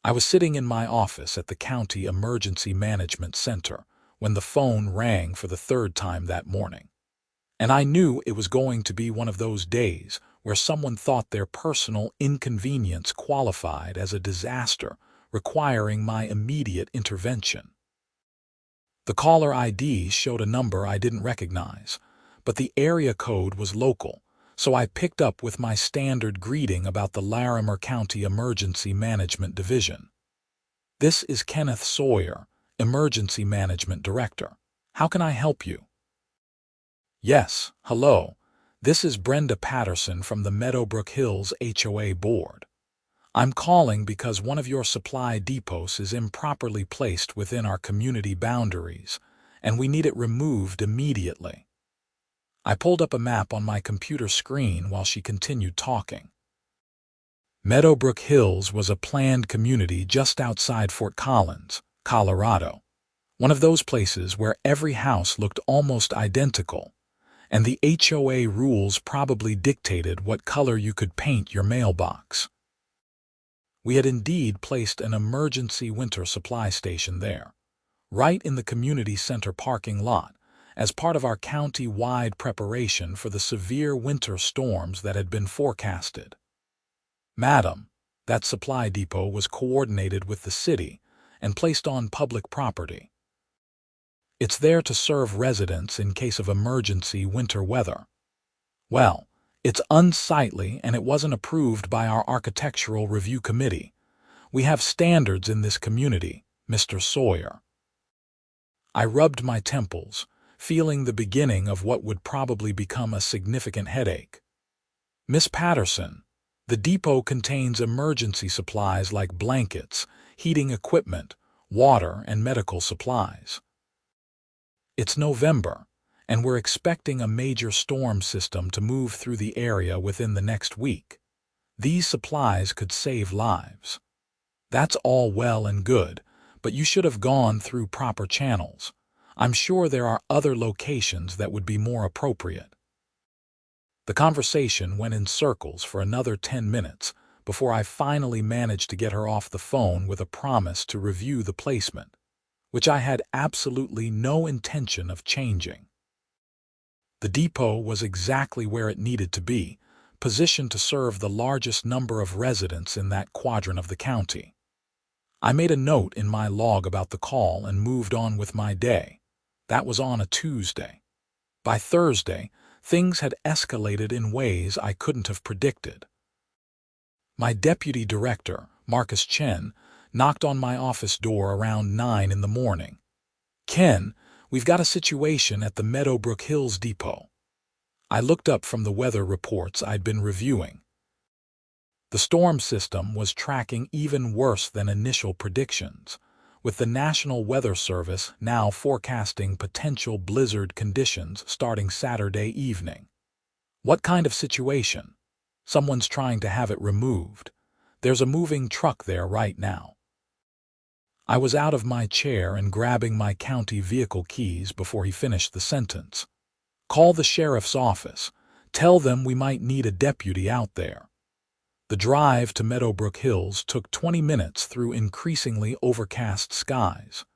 I was sitting in my office at the County Emergency Management Center when the phone rang for the third time that morning. And I knew it was going to be one of those days where someone thought their personal inconvenience qualified as a disaster requiring my immediate intervention. The caller ID showed a number I didn't recognize, but the area code was local, so I picked up with my standard greeting about the Larimer County Emergency Management Division. "This is Kenneth Sawyer, Emergency Management Director. How can I help you?" "Yes, hello. This is Brenda Patterson from the Meadowbrook Hills HOA Board. I'm calling because one of your supply depots is improperly placed within our community boundaries, and we need it removed immediately." I pulled up a map on my computer screen while she continued talking. Meadowbrook Hills was a planned community just outside Fort Collins, Colorado. One of those places where every house looked almost identical, and the HOA rules probably dictated what color you could paint your mailbox. We had indeed placed an emergency winter supply station there, right in the community center parking lot, as part of our county-wide preparation for the severe winter storms that had been forecasted. "Madam, that supply depot was coordinated with the city and placed on public property. It's there to serve residents in case of emergency winter weather." "Well, it's unsightly and it wasn't approved by our Architectural Review Committee. We have standards in this community, Mr. Sawyer." I rubbed my temples, feeling the beginning of what would probably become a significant headache. "Miss Patterson, the depot contains emergency supplies like blankets, heating equipment, water, and medical supplies. It's November, and we're expecting a major storm system to move through the area within the next week. These supplies could save lives. That's all well and good, but you should have gone through proper channels. I'm sure there are other locations that would be more appropriate." The conversation went in circles for another 10 minutes before I finally managed to get her off the phone with a promise to review the placement, which I had absolutely no intention of changing. The depot was exactly where it needed to be, positioned to serve the largest number of residents in that quadrant of the county. I made a note in my log about the call and moved on with my day. That was on a Tuesday. By Thursday, things had escalated in ways I couldn't have predicted. My deputy director, Marcus Chen, knocked on my office door around 9 in the morning. "Ken, we've got a situation at the Meadowbrook Hills Depot." I looked up from the weather reports I'd been reviewing. The storm system was tracking even worse than initial predictions, with the National Weather Service now forecasting potential blizzard conditions starting Saturday evening. "What kind of situation?" "Someone's trying to have it removed. There's a moving truck there right now." I was out of my chair and grabbing my county vehicle keys before he finished the sentence. "Call the sheriff's office. Tell them we might need a deputy out there." The drive to Meadowbrook Hills took 20 minutes through increasingly overcast skies.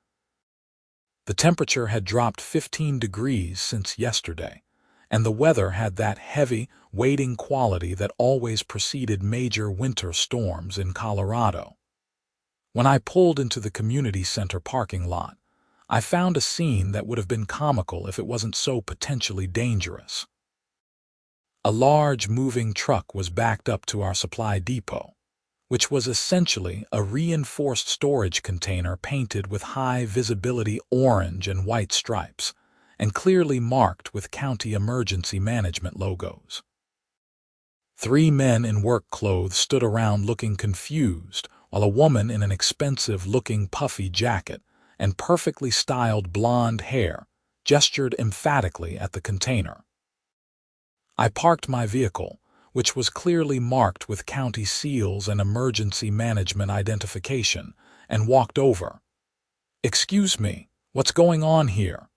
The temperature had dropped 15 degrees since yesterday, and the weather had that heavy, waiting quality that always preceded major winter storms in Colorado. When I pulled into the community center parking lot, I found a scene that would have been comical if it wasn't so potentially dangerous. A large moving truck was backed up to our supply depot, which was essentially a reinforced storage container painted with high-visibility orange and white stripes, and clearly marked with county emergency management logos. 3 men in work clothes stood around looking confused, while a woman in an expensive-looking puffy jacket and perfectly styled blonde hair gestured emphatically at the container. I parked my vehicle, which was clearly marked with county seals and emergency management identification, and walked over. "Excuse me, what's going on here?"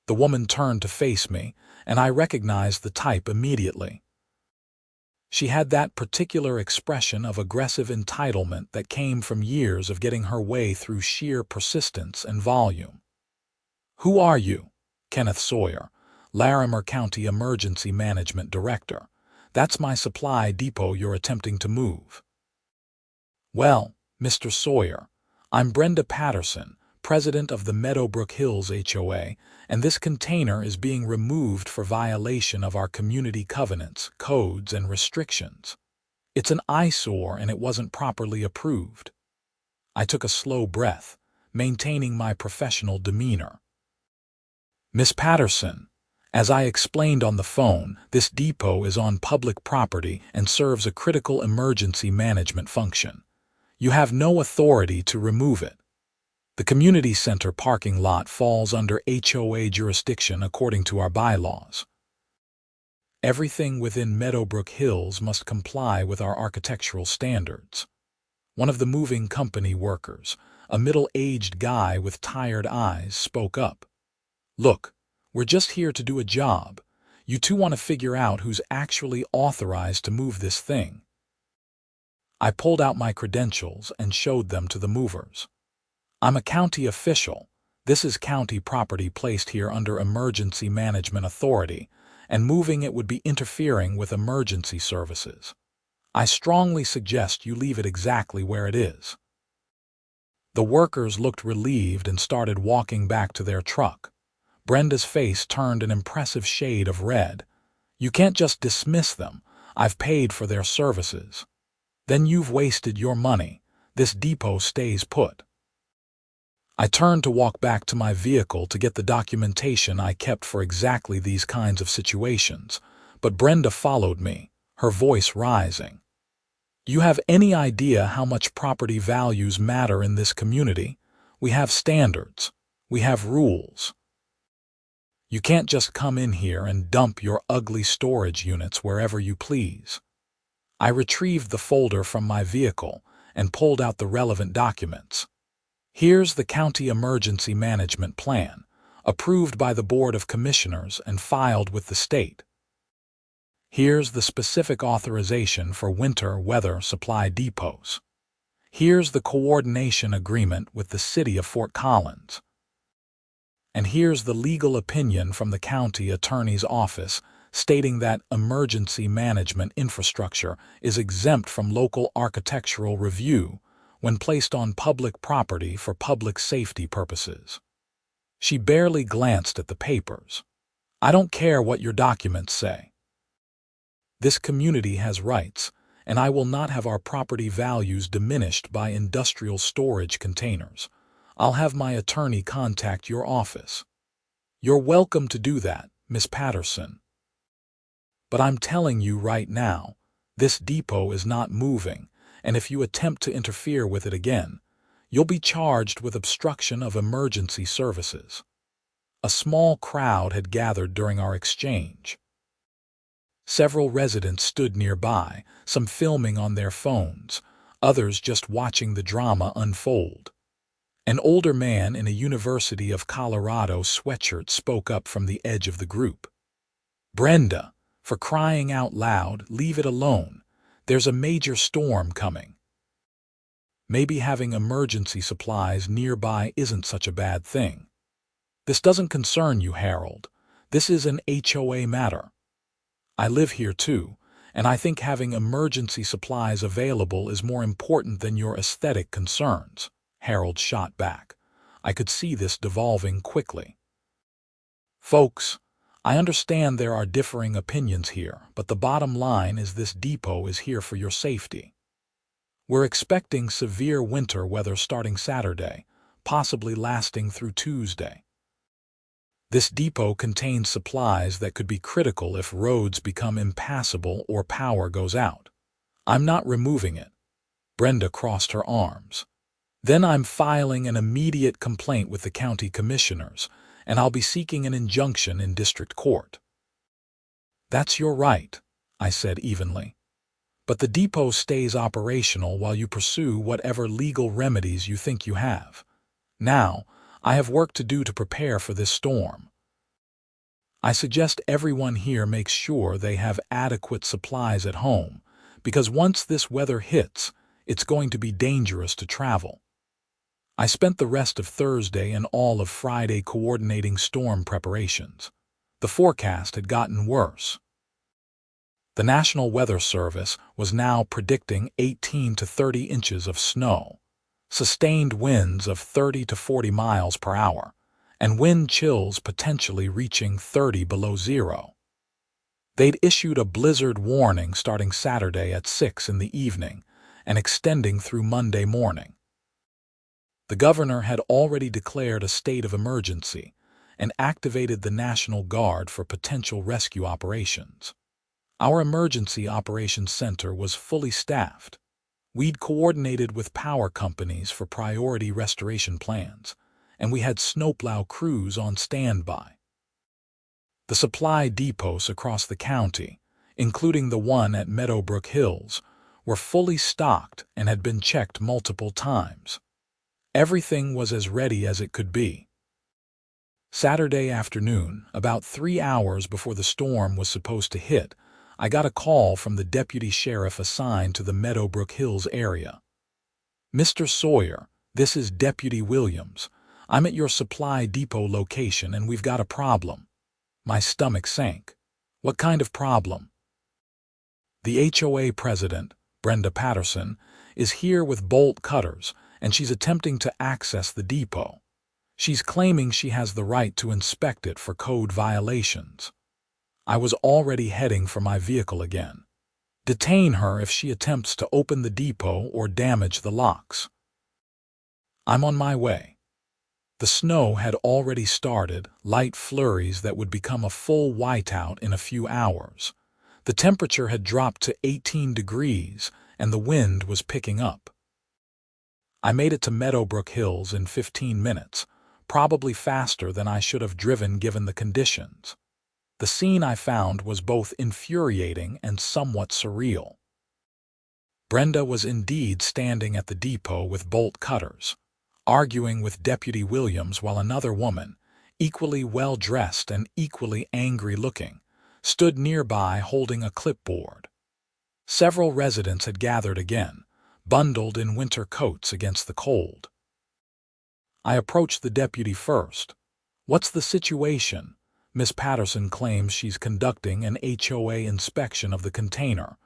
The woman turned to face me, and I recognized the type immediately. She had that particular expression of aggressive entitlement that came from years of getting her way through sheer persistence and volume. "Who are you?" "Kenneth Sawyer, Larimer County Emergency Management Director. That's my supply depot you're attempting to move." "Well, Mr. Sawyer, I'm Brenda Patterson, president of the Meadowbrook Hills HOA, and this container is being removed for violation of our community covenants, codes, and restrictions. It's an eyesore and it wasn't properly approved." I took a slow breath, maintaining my professional demeanor. "Miss Patterson, as I explained on the phone, this depot is on public property and serves a critical emergency management function. You have no authority to remove it. The community center parking lot falls under HOA jurisdiction according to our bylaws. Everything within Meadowbrook Hills must comply with our architectural standards." One of the moving company workers, a middle-aged guy with tired eyes, spoke up. "Look, we're just here to do a job. You two want to figure out who's actually authorized to move this thing." I pulled out my credentials and showed them to the movers. "I'm a county official. This is county property placed here under emergency management authority, and moving it would be interfering with emergency services. I strongly suggest you leave it exactly where it is." The workers looked relieved and started walking back to their truck. Brenda's face turned an impressive shade of red. "You can't just dismiss them. I've paid for their services." "Then you've wasted your money. This depot stays put." I turned to walk back to my vehicle to get the documentation I kept for exactly these kinds of situations, but Brenda followed me, her voice rising. "You have any idea how much property values matter in this community? We have standards. We have rules. You can't just come in here and dump your ugly storage units wherever you please." I retrieved the folder from my vehicle and pulled out the relevant documents. "Here's the County Emergency Management Plan, approved by the Board of Commissioners and filed with the state. Here's the specific authorization for winter weather supply depots. Here's the coordination agreement with the City of Fort Collins. And here's the legal opinion from the County Attorney's Office stating that emergency management infrastructure is exempt from local architectural review when placed on public property for public safety purposes." She barely glanced at the papers. "I don't care what your documents say. This community has rights, and I will not have our property values diminished by industrial storage containers. I'll have my attorney contact your office." "You're welcome to do that, Miss Patterson. But I'm telling you right now, this depot is not moving, and if you attempt to interfere with it again, you'll be charged with obstruction of emergency services." A small crowd had gathered during our exchange. Several residents stood nearby, some filming on their phones, others just watching the drama unfold. An older man in a University of Colorado sweatshirt spoke up from the edge of the group. "Brenda, for crying out loud, leave it alone. There's a major storm coming. Maybe having emergency supplies nearby isn't such a bad thing. This doesn't concern you, Harold. This is an HOA matter. I live here too, and I think having emergency supplies available is more important than your aesthetic concerns," Harold shot back. I could see this devolving quickly. "Folks, I understand there are differing opinions here, but the bottom line is this depot is here for your safety. We're expecting severe winter weather starting Saturday, possibly lasting through Tuesday. This depot contains supplies that could be critical if roads become impassable or power goes out. I'm not removing it." Brenda crossed her arms. "Then I'm filing an immediate complaint with the county commissioners, and I'll be seeking an injunction in district court." "That's your right," I said evenly. "But the depot stays operational while you pursue whatever legal remedies you think you have. Now, I have work to do to prepare for this storm. I suggest everyone here makes sure they have adequate supplies at home, because once this weather hits, it's going to be dangerous to travel. I spent the rest of Thursday and all of Friday coordinating storm preparations. The forecast had gotten worse. The National Weather Service was now predicting 18 to 30 inches of snow, sustained winds of 30 to 40 miles per hour, and wind chills potentially reaching 30 below zero. They'd issued a blizzard warning starting Saturday at 6 in the evening and extending through Monday morning. The governor had already declared a state of emergency and activated the National Guard for potential rescue operations. Our Emergency Operations Center was fully staffed. We'd coordinated with power companies for priority restoration plans, and we had snowplow crews on standby. The supply depots across the county, including the one at Meadowbrook Hills, were fully stocked and had been checked multiple times. Everything was as ready as it could be. Saturday afternoon, about 3 hours before the storm was supposed to hit, I got a call from the deputy sheriff assigned to the Meadowbrook Hills area. "Mr. Sawyer, this is Deputy Williams. I'm at your supply depot location and we've got a problem." My stomach sank. "What kind of problem?" "The HOA president, Brenda Patterson, is here with bolt cutters and she's attempting to access the depot. She's claiming she has the right to inspect it for code violations." I was already heading for my vehicle again. "Detain her if she attempts to open the depot or damage the locks." "I'm on my way." The snow had already started, light flurries that would become a full whiteout in a few hours. The temperature had dropped to 18 degrees and the wind was picking up. I made it to Meadowbrook Hills in 15 minutes, probably faster than I should have driven given the conditions. The scene I found was both infuriating and somewhat surreal. Brenda was indeed standing at the depot with bolt cutters, arguing with Deputy Williams, while another woman, equally well-dressed and equally angry-looking, stood nearby holding a clipboard. Several residents had gathered again, bundled in winter coats against the cold. I approached the deputy first. "What's the situation? Miss Patterson claims she's conducting an HOA inspection of the container.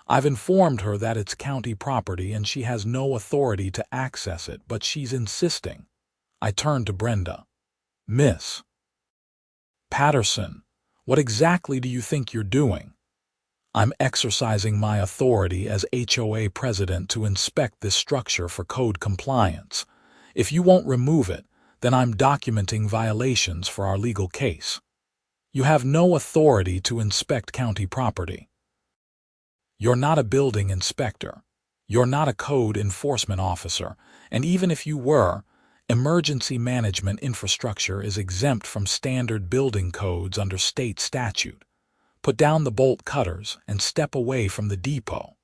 I've informed her that it's county property and she has no authority to access it, but she's insisting." I turned to Brenda. "Miss Patterson, what exactly do you think you're doing?" "I'm exercising my authority as HOA president to inspect this structure for code compliance. If you won't remove it, then I'm documenting violations for our legal case." "You have no authority to inspect county property. You're not a building inspector. You're not a code enforcement officer, and even if you were, emergency management infrastructure is exempt from standard building codes under state statute. Put down the bolt cutters and step away from the depot."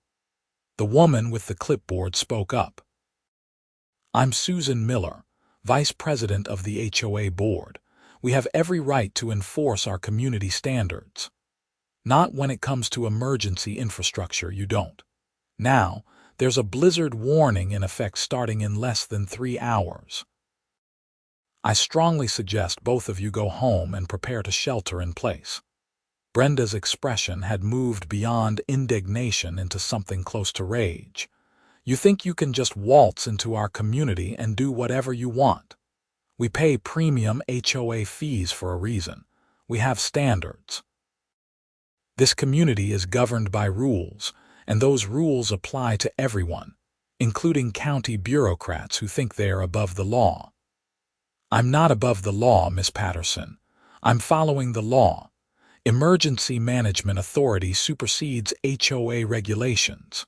The woman with the clipboard spoke up. "I'm Susan Miller, Vice President of the HOA Board. We have every right to enforce our community standards." "Not when it comes to emergency infrastructure, you don't. Now, there's a blizzard warning in effect starting in less than 3 hours. I strongly suggest both of you go home and prepare to shelter in place." Brenda's expression had moved beyond indignation into something close to rage. "You think you can just waltz into our community and do whatever you want? We pay premium HOA fees for a reason. We have standards. This community is governed by rules, and those rules apply to everyone, including county bureaucrats who think they are above the law." "I'm not above the law, Miss Patterson. I'm following the law. Emergency Management Authority supersedes HOA regulations."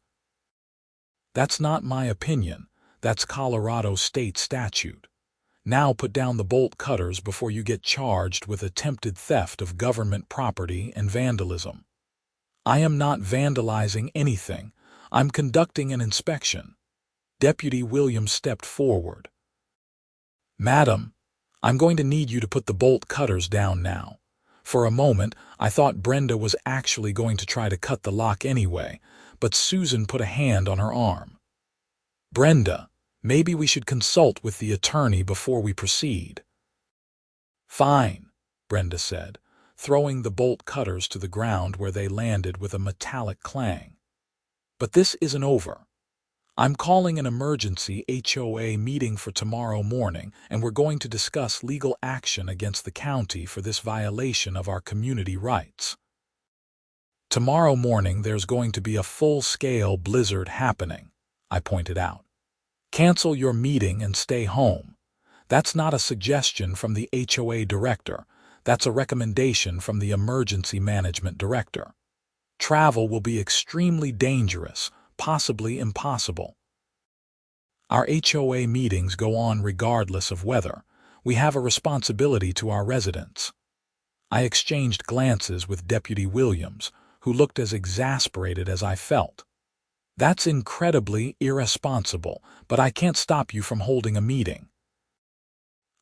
"That's not my opinion. That's Colorado state statute. Now put down the bolt cutters before you get charged with attempted theft of government property and vandalism." "I am not vandalizing anything. I'm conducting an inspection." Deputy Williams stepped forward. "Madam, I'm going to need you to put the bolt cutters down now." For a moment, I thought Brenda was actually going to try to cut the lock anyway, but Susan put a hand on her arm. "Brenda, maybe we should consult with the attorney before we proceed." "Fine," Brenda said, throwing the bolt cutters to the ground where they landed with a metallic clang. "But this isn't over. I'm calling an emergency HOA meeting for tomorrow morning, and we're going to discuss legal action against the county for this violation of our community rights. Tomorrow morning there's going to be a full-scale blizzard happening," I pointed out. "Cancel your meeting and stay home." That's not a suggestion from the HOA director. That's a recommendation from the emergency management director. Travel will be extremely dangerous, possibly impossible. Our HOA meetings go on regardless of weather. We have a responsibility to our residents. I exchanged glances with Deputy Williams, who looked as exasperated as I felt. "That's incredibly irresponsible, but I can't stop you from holding a meeting.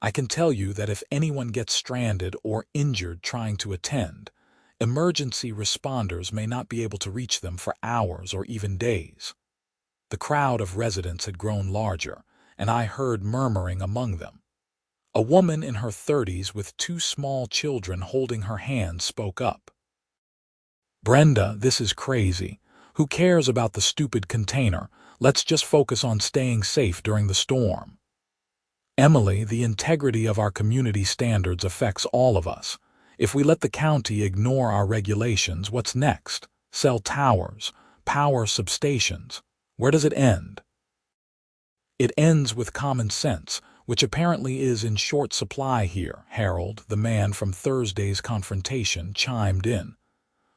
I can tell you that if anyone gets stranded or injured trying to attend, emergency responders may not be able to reach them for hours or even days." The crowd of residents had grown larger, and I heard murmuring among them. A woman in her 30s with 2 small children holding her hand spoke up. "Brenda, this is crazy. Who cares about the stupid container? Let's just focus on staying safe during the storm." "Emily, the integrity of our community standards affects all of us. If we let the county ignore our regulations, what's next? Cell towers, power substations. Where does it end?" "It ends with common sense, which apparently is in short supply here," Harold, the man from Thursday's confrontation, chimed in.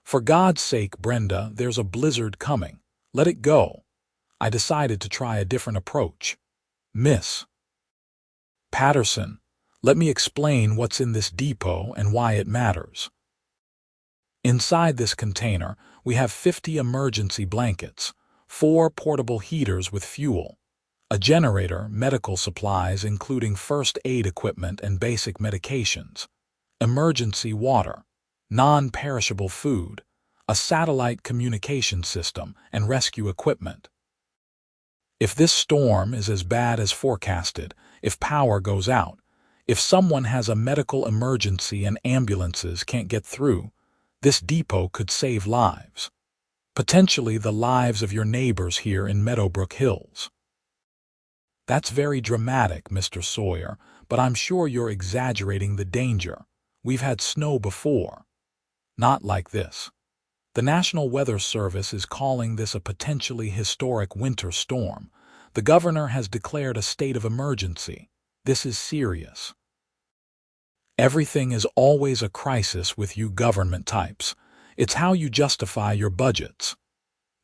"For God's sake, Brenda, there's a blizzard coming. Let it go." I decided to try a different approach. "Miss Patterson, let me explain what's in this depot and why it matters. Inside this container, we have 50 emergency blankets, 4 portable heaters with fuel, a generator, medical supplies including first aid equipment and basic medications, emergency water, non-perishable food, a satellite communication system, and rescue equipment. If this storm is as bad as forecasted, if power goes out, if someone has a medical emergency and ambulances can't get through, this depot could save lives. Potentially the lives of your neighbors here in Meadowbrook Hills." "That's very dramatic, Mr. Sawyer, but I'm sure you're exaggerating the danger. We've had snow before." "Not like this. The National Weather Service is calling this a potentially historic winter storm. The governor has declared a state of emergency. This is serious." "Everything is always a crisis with you government types. It's how you justify your budgets."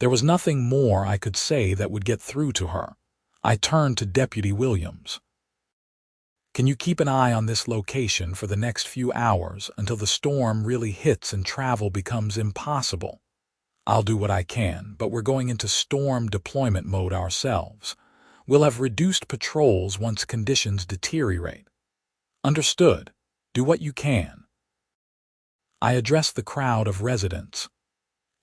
There was nothing more I could say that would get through to her. I turned to Deputy Williams. "Can you keep an eye on this location for the next few hours until the storm really hits and travel becomes impossible?" "I'll do what I can, but we're going into storm deployment mode ourselves. We'll have reduced patrols once conditions deteriorate." "Understood. Do what you can." I addressed the crowd of residents.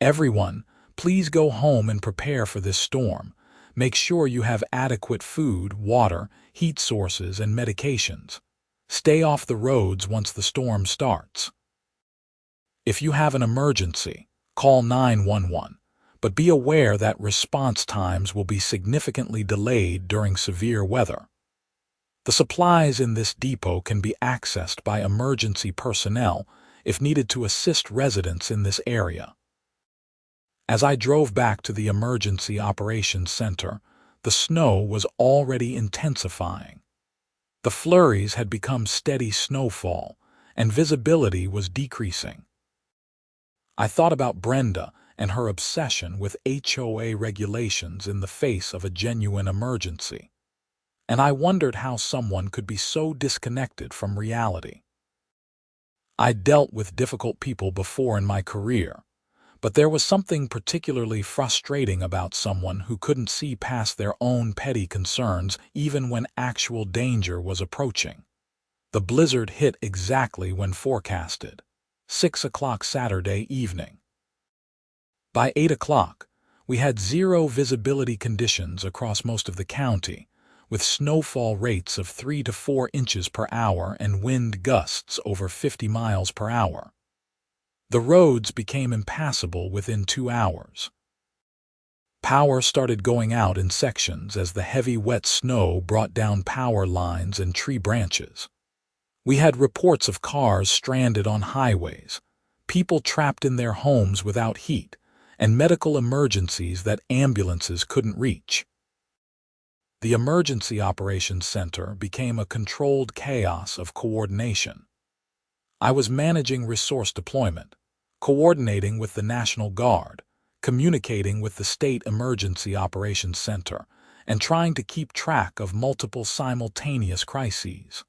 "Everyone, please go home and prepare for this storm. Make sure you have adequate food, water, heat sources, and medications. Stay off the roads once the storm starts. If you have an emergency, call 911, but be aware that response times will be significantly delayed during severe weather. The supplies in this depot can be accessed by emergency personnel if needed to assist residents in this area." As I drove back to the Emergency Operations Center, the snow was already intensifying. The flurries had become steady snowfall, and visibility was decreasing. I thought about Brenda and her obsession with HOA regulations in the face of a genuine emergency, and I wondered how someone could be so disconnected from reality. I'd dealt with difficult people before in my career, but there was something particularly frustrating about someone who couldn't see past their own petty concerns even when actual danger was approaching. The blizzard hit exactly when forecasted, 6 o'clock Saturday evening. By 8 o'clock, We had zero visibility conditions across most of the county, with snowfall rates of 3 to 4 inches per hour and wind gusts over 50 miles per hour. The roads became impassable within 2 hours. Power started going out in sections as the heavy wet snow brought down power lines and tree branches. We had reports of cars stranded on highways, people trapped in their homes without heat, and medical emergencies that ambulances couldn't reach. The Emergency Operations Center became a controlled chaos of coordination. I was managing resource deployment, coordinating with the National Guard, communicating with the State Emergency Operations Center, and trying to keep track of multiple simultaneous crises.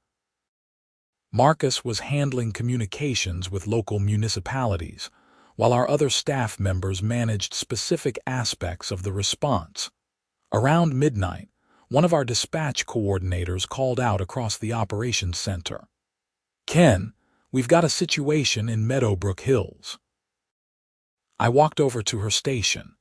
Marcus was handling communications with local municipalities, while our other staff members managed specific aspects of the response. Around midnight, one of our dispatch coordinators called out across the operations center, "Ken, we've got a situation in Meadowbrook Hills." I walked over to her station.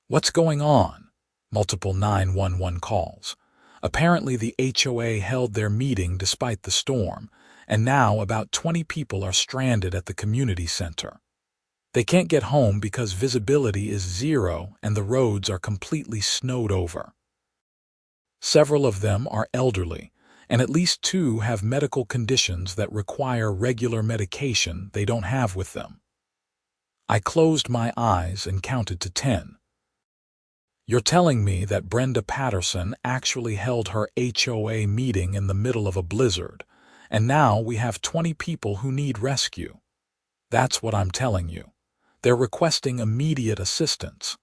"What's going on?" Multiple 911 calls. Apparently the HOA held their meeting despite the storm, and now about 20 people are stranded at the community center. They can't get home because visibility is zero and the roads are completely snowed over. Several of them are elderly, and at least 2 have medical conditions that require regular medication they don't have with them. I closed my eyes and counted to 10. "You're telling me that Brenda Patterson actually held her HOA meeting in the middle of a blizzard, and now we have 20 people who need rescue?" "That's what I'm telling you. They're requesting immediate assistance.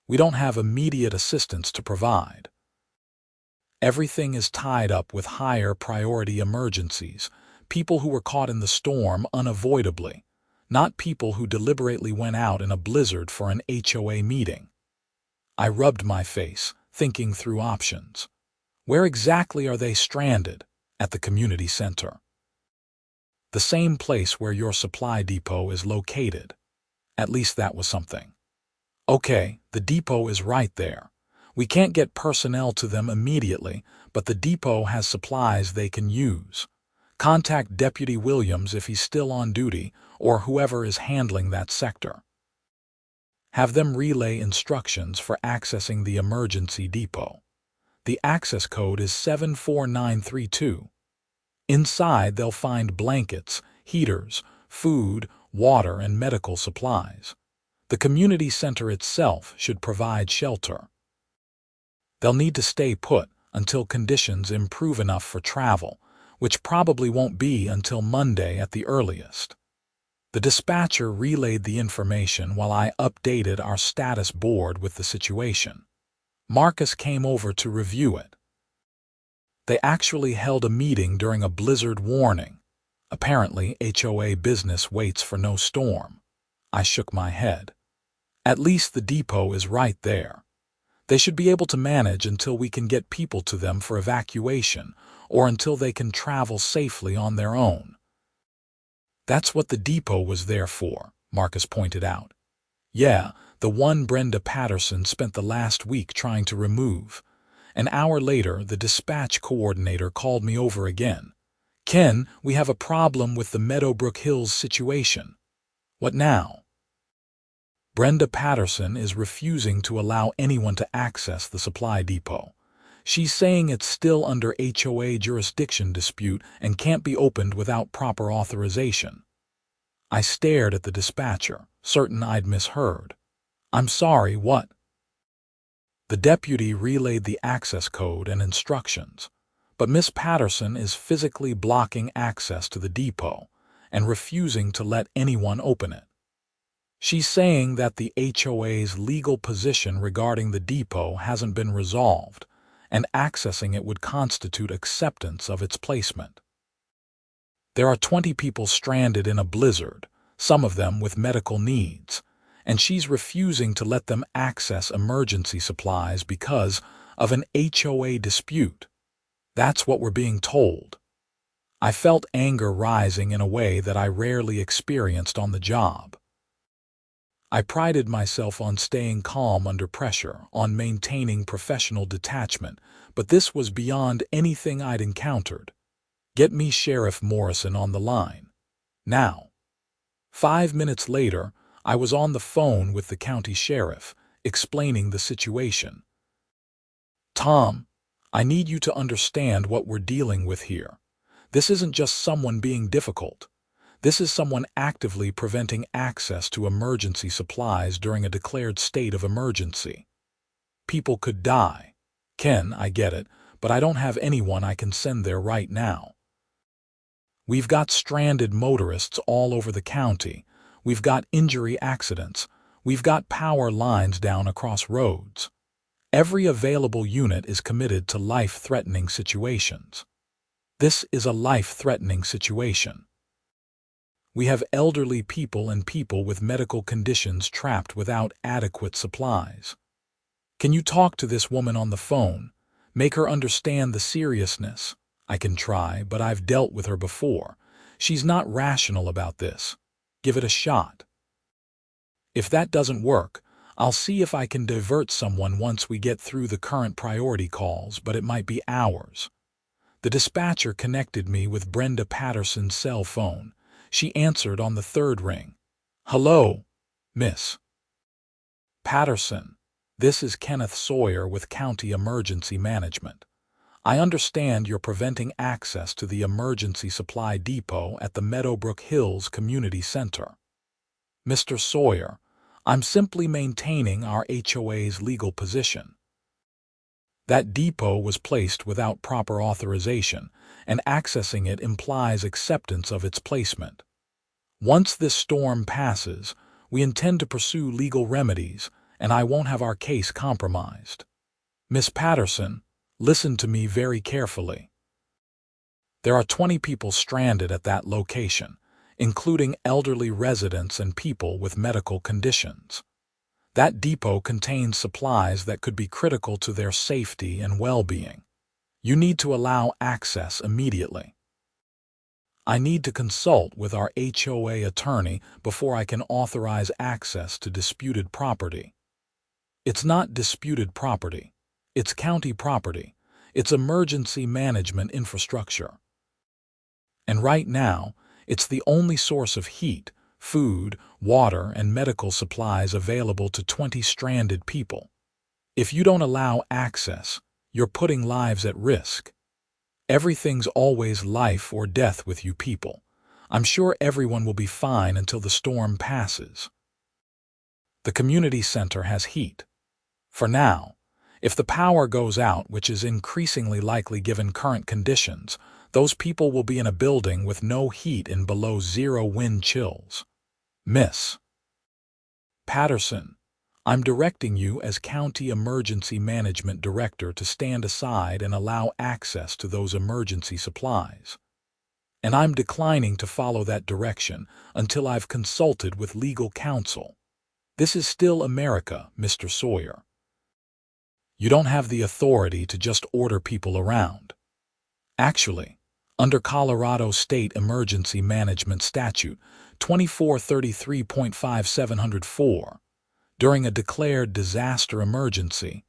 We don't have immediate assistance to provide. Everything is tied up with higher priority emergencies, people who were caught in the storm unavoidably, not people who deliberately went out in a blizzard for an HOA meeting." I rubbed my face, thinking through options. Where exactly are they stranded? At the community center. The same place where your supply depot is located. At least that was something. Okay, the depot is right there. We can't get personnel to them immediately, but the depot has supplies they can use. Contact Deputy Williams if he's still on duty, or whoever is handling that sector. Have them relay instructions for accessing the emergency depot. The access code is 74932. Inside they'll find blankets, heaters, food, water, and medical supplies. The community center itself should provide shelter. They'll need to stay put until conditions improve enough for travel, which probably won't be until Monday at the earliest. The dispatcher relayed the information while I updated our status board with the situation. Marcus came over to review it. They actually held a meeting during a blizzard warning. Apparently, HOA business waits for no storm. I shook my head. At least the depot is right there. They should be able to manage until we can get people to them for evacuation, or until they can travel safely on their own. That's what the depot was there for, Marcus pointed out. Yeah, the one Brenda Patterson spent the last week trying to remove. An hour later, the dispatch coordinator called me over again. "Ken, we have a problem with the Meadowbrook Hills situation." "What now?" "Brenda Patterson is refusing to allow anyone to access the supply depot. She's saying it's still under HOA jurisdiction dispute and can't be opened without proper authorization." I stared at the dispatcher, certain I'd misheard. "I'm sorry, what?" The deputy relayed the access code and instructions, but Miss Patterson is physically blocking access to the depot and refusing to let anyone open it. She's saying that the HOA's legal position regarding the depot hasn't been resolved, and accessing it would constitute acceptance of its placement. There are 20 people stranded in a blizzard, some of them with medical needs, and she's refusing to let them access emergency supplies because of an HOA dispute. That's what we're being told. I felt anger rising in a way that I rarely experienced on the job. I prided myself on staying calm under pressure, on maintaining professional detachment, but this was beyond anything I'd encountered. "Get me Sheriff Morrison on the line. Now." 5 minutes later, I was on the phone with the county sheriff, explaining the situation. "Tom, I need you to understand what we're dealing with here. This isn't just someone being difficult. This is someone actively preventing access to emergency supplies during a declared state of emergency. People could die. Ken, I get it, but I don't have anyone I can send there right now. We've got stranded motorists all over the county. We've got injury accidents. We've got power lines down across roads. Every available unit is committed to life-threatening situations. This is a life-threatening situation. We have elderly people and people with medical conditions trapped without adequate supplies. Can you talk to this woman on the phone? Make her understand the seriousness. I can try, but I've dealt with her before. She's not rational about this. Give it a shot. If that doesn't work, I'll see if I can divert someone once we get through the current priority calls, but it might be hours." The dispatcher connected me with Brenda Patterson's cell phone. She answered on the third ring. "Hello, Miss Patterson. This is Kenneth Sawyer with County Emergency Management. I understand you're preventing access to the emergency supply depot at the Meadowbrook Hills Community Center. Mr. Sawyer, I'm simply maintaining our HOA's legal position. That depot was placed without proper authorization, and accessing it implies acceptance of its placement. Once this storm passes, we intend to pursue legal remedies, and I won't have our case compromised. Miss Patterson, listen to me very carefully. There are 20 people stranded at that location, including elderly residents and people with medical conditions. That depot contains supplies that could be critical to their safety and well-being. You need to allow access immediately. I need to consult with our HOA attorney before I can authorize access to disputed property. It's not disputed property. It's county property. It's emergency management infrastructure. And right now, it's the only source of heat, food, water, and medical supplies available to 20 stranded people. If you don't allow access, you're putting lives at risk. Everything's always life or death with you people. I'm sure everyone will be fine until the storm passes. The community center has heat. For now, if the power goes out, which is increasingly likely given current conditions, those people will be in a building with no heat in below zero wind chills. Miss Patterson, I'm directing you as County Emergency Management Director to stand aside and allow access to those emergency supplies. And I'm declining to follow that direction until I've consulted with legal counsel. This is still America, Mr. Sawyer. You don't have the authority to just order people around. Actually, under Colorado State Emergency Management Statute 2433.5704, during a declared disaster emergency,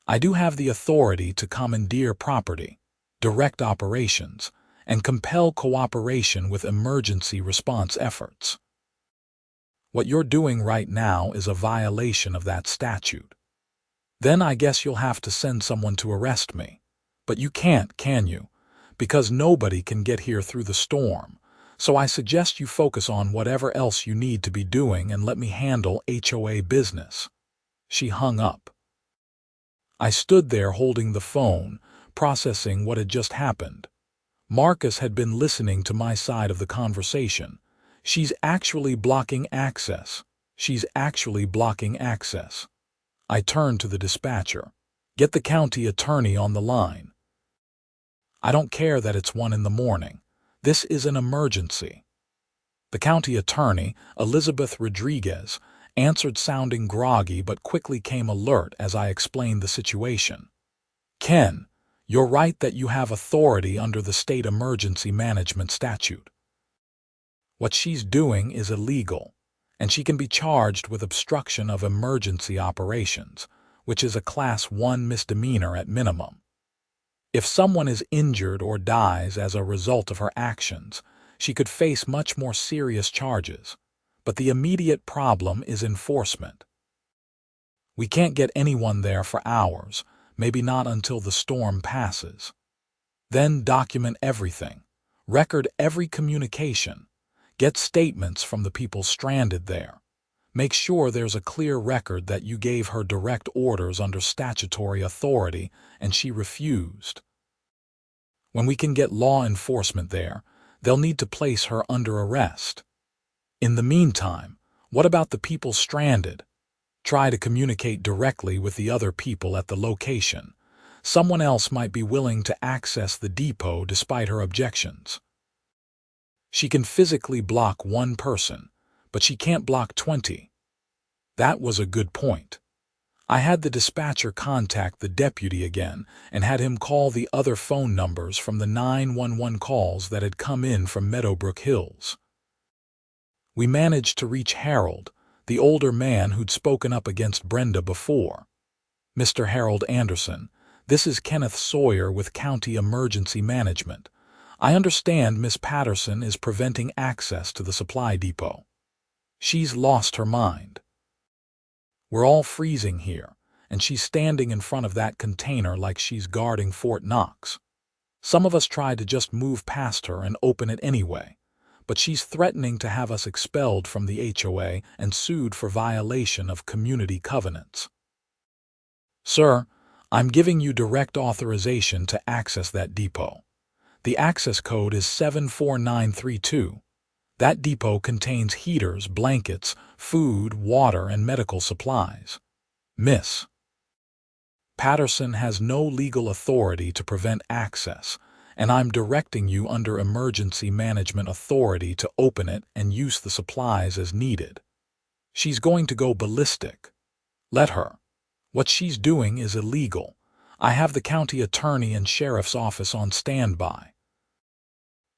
I do have the authority to commandeer property, direct operations, and compel cooperation with emergency response efforts. What you're doing right now is a violation of that statute. Then I guess you'll have to send someone to arrest me. But you can't, can you? Because nobody can get here through the storm. So I suggest you focus on whatever else you need to be doing and let me handle HOA business. She hung up. I stood there holding the phone, processing what had just happened. Marcus had been listening to my side of the conversation. She's actually blocking access. She's actually blocking access. I turned to the dispatcher. Get the county attorney on the line. I don't care that it's 1 a.m. This is an emergency. The county attorney, Elizabeth Rodriguez, answered sounding groggy but quickly came alert as I explained the situation. Ken, you're right that you have authority under the state emergency management statute. What she's doing is illegal, and she can be charged with obstruction of emergency operations, which is a Class 1 misdemeanor at minimum. If someone is injured or dies as a result of her actions, she could face much more serious charges, but the immediate problem is enforcement. We can't get anyone there for hours, maybe not until the storm passes. Then document everything. Record every communication. Get statements from the people stranded there. Make sure there's a clear record that you gave her direct orders under statutory authority and she refused. When we can get law enforcement there, they'll need to place her under arrest. In the meantime, what about the people stranded? Try to communicate directly with the other people at the location. Someone else might be willing to access the depot despite her objections. She can physically block one person, but she can't block 20. That was a good point. I had the dispatcher contact the deputy again and had him call the other phone numbers from the 911 calls that had come in from Meadowbrook Hills. We managed to reach Harold, the older man who'd spoken up against Brenda before. "Mr. Harold Anderson, this is Kenneth Sawyer with County Emergency Management. I understand Miss Patterson is preventing access to the supply depot. She's lost her mind. We're all freezing here, and she's standing in front of that container like she's guarding Fort Knox. Some of us tried to just move past her and open it anyway, but she's threatening to have us expelled from the HOA and sued for violation of community covenants. Sir, I'm giving you direct authorization to access that depot. The access code is 74932. That depot contains heaters, blankets, food, water, and medical supplies. Miss Patterson has no legal authority to prevent access, and I'm directing you under emergency management authority to open it and use the supplies as needed. She's going to go ballistic. Let her. What she's doing is illegal. I have the county attorney and sheriff's office on standby.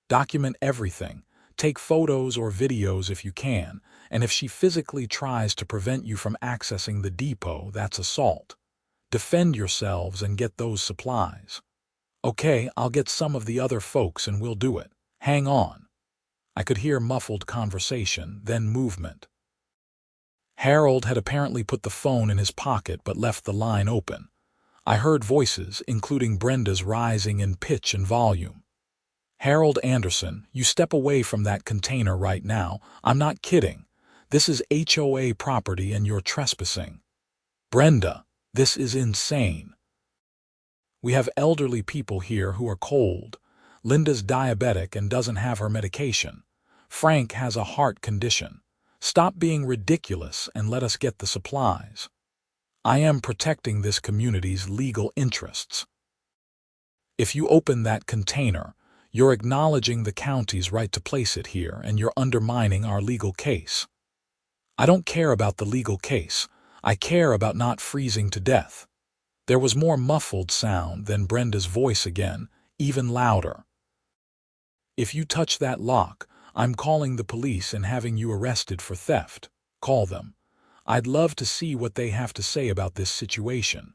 Document everything. Take photos or videos if you can, and if she physically tries to prevent you from accessing the depot, that's assault. Defend yourselves and get those supplies. Okay, I'll get some of the other folks and we'll do it. Hang on." I could hear muffled conversation, then movement. Harold had apparently put the phone in his pocket but left the line open. I heard voices, including Brenda's, rising in pitch and volume. "Harold Anderson, you step away from that container right now. I'm not kidding. This is HOA property and you're trespassing. Brenda, this is insane. We have elderly people here who are cold. Linda's diabetic and doesn't have her medication. Frank has a heart condition. Stop being ridiculous and let us get the supplies. I am protecting this community's legal interests. If you open that container, you're acknowledging the county's right to place it here and you're undermining our legal case. I don't care about the legal case. I care about not freezing to death." There was more muffled sound than Brenda's voice again, even louder. "If you touch that lock, I'm calling the police and having you arrested for theft. Call them. I'd love to see what they have to say about this situation."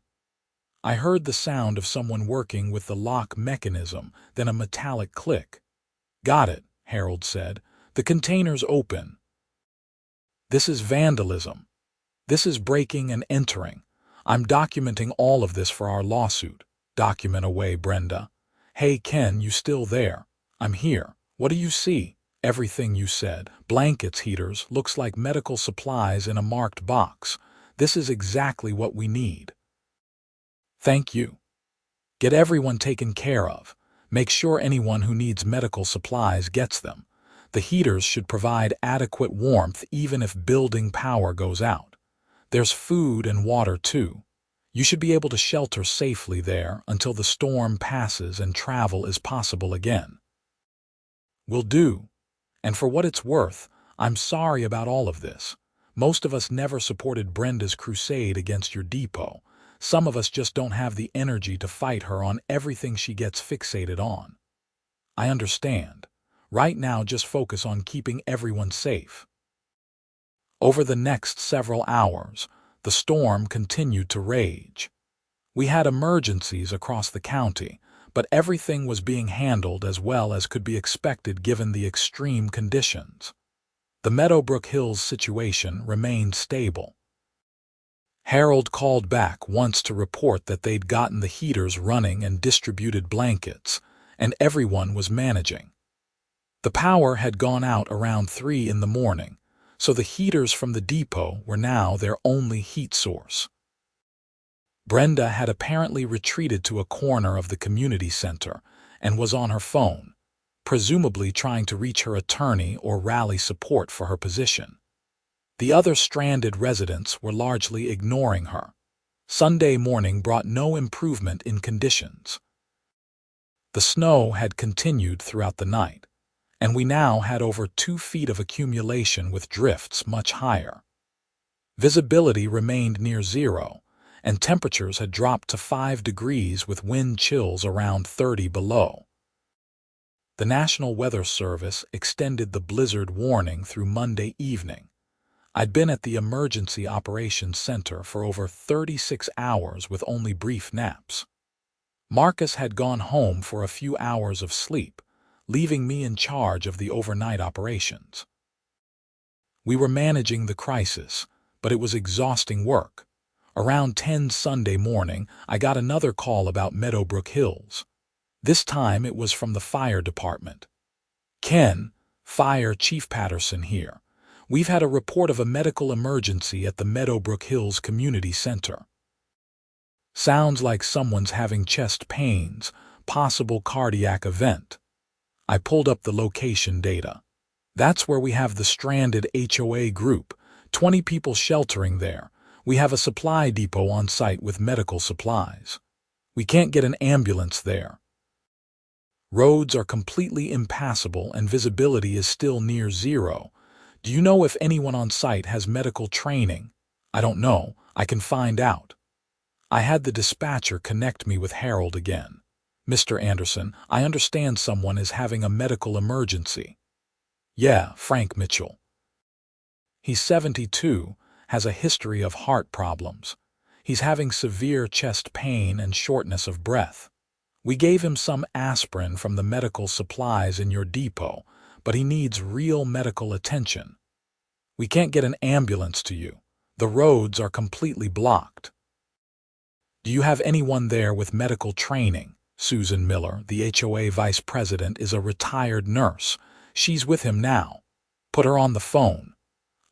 I heard the sound of someone working with the lock mechanism, then a metallic click. "Got it," Harold said. "The container's open." "This is vandalism. This is breaking and entering. I'm documenting all of this for our lawsuit." "Document away, Brenda." "Hey, Ken, you still there? I'm here. What do you see?" "Everything you said. Blankets, heaters, looks like medical supplies in a marked box. This is exactly what we need." "Thank you. Get everyone taken care of. Make sure anyone who needs medical supplies gets them. The heaters should provide adequate warmth even if building power goes out. There's food and water too. You should be able to shelter safely there until the storm passes and travel is possible again." "Will do. And for what it's worth, I'm sorry about all of this. Most of us never supported Brenda's crusade against your depot. Some of us just don't have the energy to fight her on everything she gets fixated on. I understand. Right now, just focus on keeping everyone safe." Over the next several hours, the storm continued to rage. We had emergencies across the county, but everything was being handled as well as could be expected given the extreme conditions. The Meadowbrook Hills situation remained stable. Harold called back once to report that they'd gotten the heaters running and distributed blankets, and everyone was managing. The power had gone out around 3 in the morning, so the heaters from the depot were now their only heat source. Brenda had apparently retreated to a corner of the community center and was on her phone, presumably trying to reach her attorney or rally support for her position. The other stranded residents were largely ignoring her. Sunday morning brought no improvement in conditions. The snow had continued throughout the night, and we now had over 2 feet of accumulation with drifts much higher. Visibility remained near zero, and temperatures had dropped to 5 degrees with wind chills around 30 below. The National Weather Service extended the blizzard warning through Monday evening. I'd been at the Emergency Operations Center for over 36 hours with only brief naps. Marcus had gone home for a few hours of sleep, leaving me in charge of the overnight operations. We were managing the crisis, but it was exhausting work. Around 10 Sunday morning, I got another call about Meadowbrook Hills. This time it was from the fire department. "Ken, Fire Chief Patterson here. We've had a report of a medical emergency at the Meadowbrook Hills Community Center. Sounds like someone's having chest pains, possible cardiac event." I pulled up the location data. That's where we have the stranded HOA group, 20 people sheltering there. We have a supply depot on site with medical supplies. We can't get an ambulance there. Roads are completely impassable and visibility is still near zero. Do you know if anyone on site has medical training? I don't know. I can find out. I had the dispatcher connect me with Harold again. "Mr. Anderson, I understand someone is having a medical emergency." "Yeah, Frank Mitchell. He's 72, has a history of heart problems. He's having severe chest pain and shortness of breath. We gave him some aspirin from the medical supplies in your depot, but he needs real medical attention. We can't get an ambulance to you. The roads are completely blocked." "Do you have anyone there with medical training?" Susan Miller, the HOA vice president, is a retired nurse. She's with him now. Put her on the phone.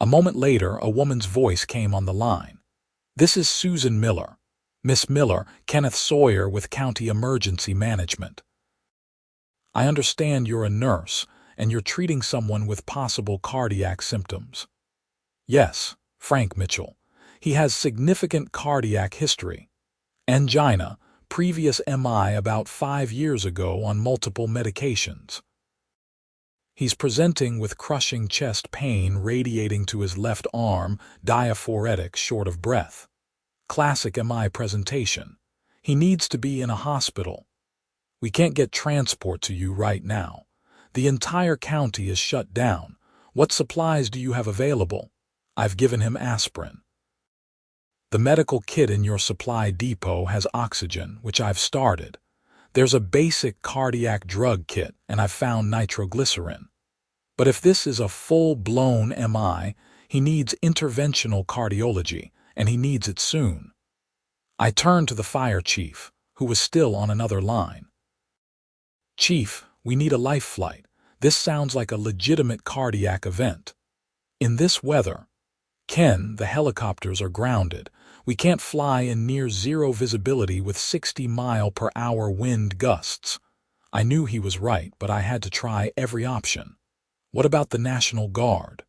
A moment later, a woman's voice came on the line. "This is Susan Miller. Miss Miller, Kenneth Sawyer with County Emergency Management. I understand you're a nurse, and you're treating someone with possible cardiac symptoms." "Yes, Frank Mitchell. He has significant cardiac history. Angina, previous MI about 5 years ago on multiple medications. He's presenting with crushing chest pain radiating to his left arm, diaphoretic, short of breath. Classic MI presentation. He needs to be in a hospital. We can't get transport to you right now. The entire county is shut down. What supplies do you have available?" I've given him aspirin. "The medical kit in your supply depot has oxygen, which I've started. There's a basic cardiac drug kit, and I've found nitroglycerin. But if this is a full-blown MI, he needs interventional cardiology, and he needs it soon." I turned to the fire chief, who was still on another line. "Chief, we need a life flight. This sounds like a legitimate cardiac event. In this weather, Ken, the helicopters are grounded. We can't fly in near zero visibility with 60-mile-per-hour wind gusts." I knew he was right, but I had to try every option. "What about the National Guard?"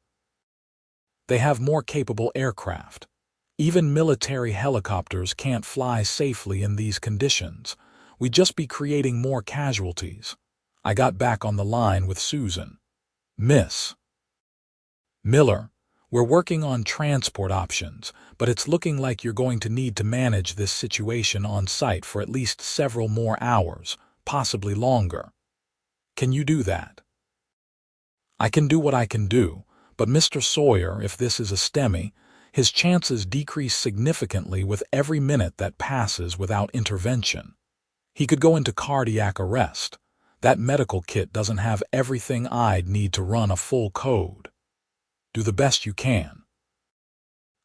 "They have more capable aircraft. Even military helicopters can't fly safely in these conditions. We'd just be creating more casualties." I got back on the line with Susan. "Miss Miller, we're working on transport options, but it's looking like you're going to need to manage this situation on site for at least several more hours, possibly longer. Can you do that?" "I can do what I can do, But Mr. Sawyer, if this is a STEMI, his chances decrease significantly with every minute that passes without intervention. He could go into cardiac arrest. That medical kit doesn't have everything I'd need to run a full code. Do the best you can.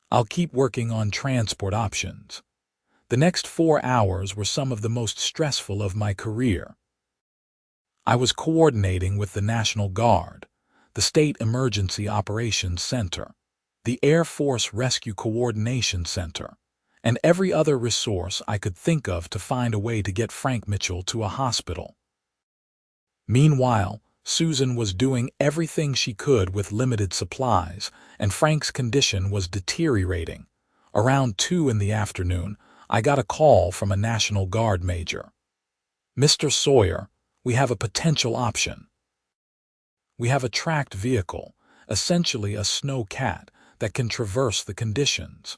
I'll keep working on transport options. The next 4 hours were some of the most stressful of my career. I was coordinating with the National Guard, the State Emergency Operations Center, the Air Force Rescue Coordination Center, and every other resource I could think of to find a way to get Frank Mitchell to a hospital. Meanwhile, Susan was doing everything she could with limited supplies, and Frank's condition was deteriorating. Around 2 in the afternoon, I got a call from a National Guard major. "Mr. Sawyer, we have a potential option. We have a tracked vehicle, essentially a snow cat, that can traverse the conditions.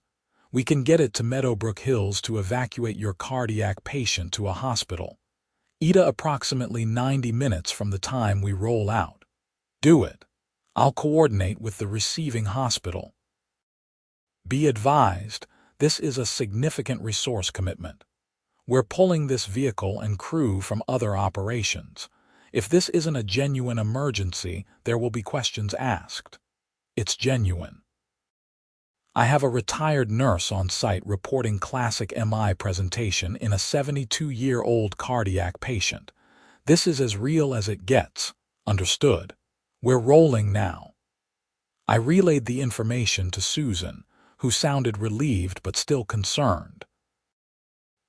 We can get it to Meadowbrook Hills to evacuate your cardiac patient to a hospital. Approximately 90 minutes from the time we roll out. Do it. I'll coordinate with the receiving hospital. Be advised, this is a significant resource commitment. We're pulling this vehicle and crew from other operations. If this isn't a genuine emergency, there will be questions asked. It's genuine. I have a retired nurse on site reporting classic MI presentation in a 72-year-old cardiac patient. This is as real as it gets. Understood. We're rolling now." I relayed the information to Susan, who sounded relieved but still concerned.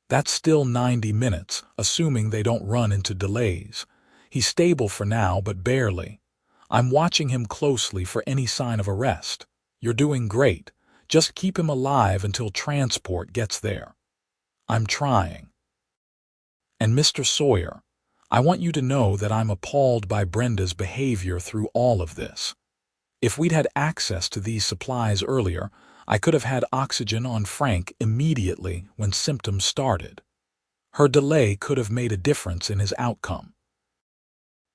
"That's still 90 minutes, assuming they don't run into delays. He's stable for now, but barely. I'm watching him closely for any sign of arrest. You're doing great. Just keep him alive until transport gets there." "I'm trying." "And Mr. Sawyer, I want you to know that I'm appalled by Brenda's behavior through all of this. If we'd had access to these supplies earlier, I could have had oxygen on Frank immediately when symptoms started. Her delay could have made a difference in his outcome.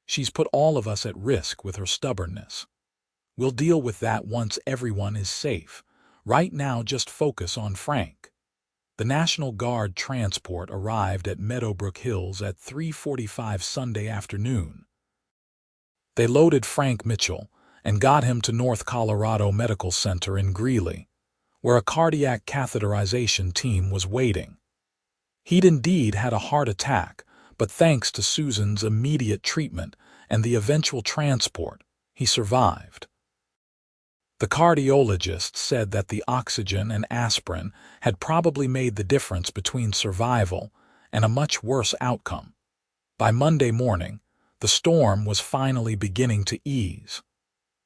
She's put all of us at risk with her stubbornness. We'll deal with that once everyone is safe. Right now, just focus on Frank." The National Guard transport arrived at Meadowbrook Hills at 3:45 Sunday afternoon. They loaded Frank Mitchell and got him to North Colorado Medical Center in Greeley, where a cardiac catheterization team was waiting. He'd indeed had a heart attack, but thanks to Susan's immediate treatment and the eventual transport, he survived. The cardiologist said that the oxygen and aspirin had probably made the difference between survival and a much worse outcome. By Monday morning, the storm was finally beginning to ease.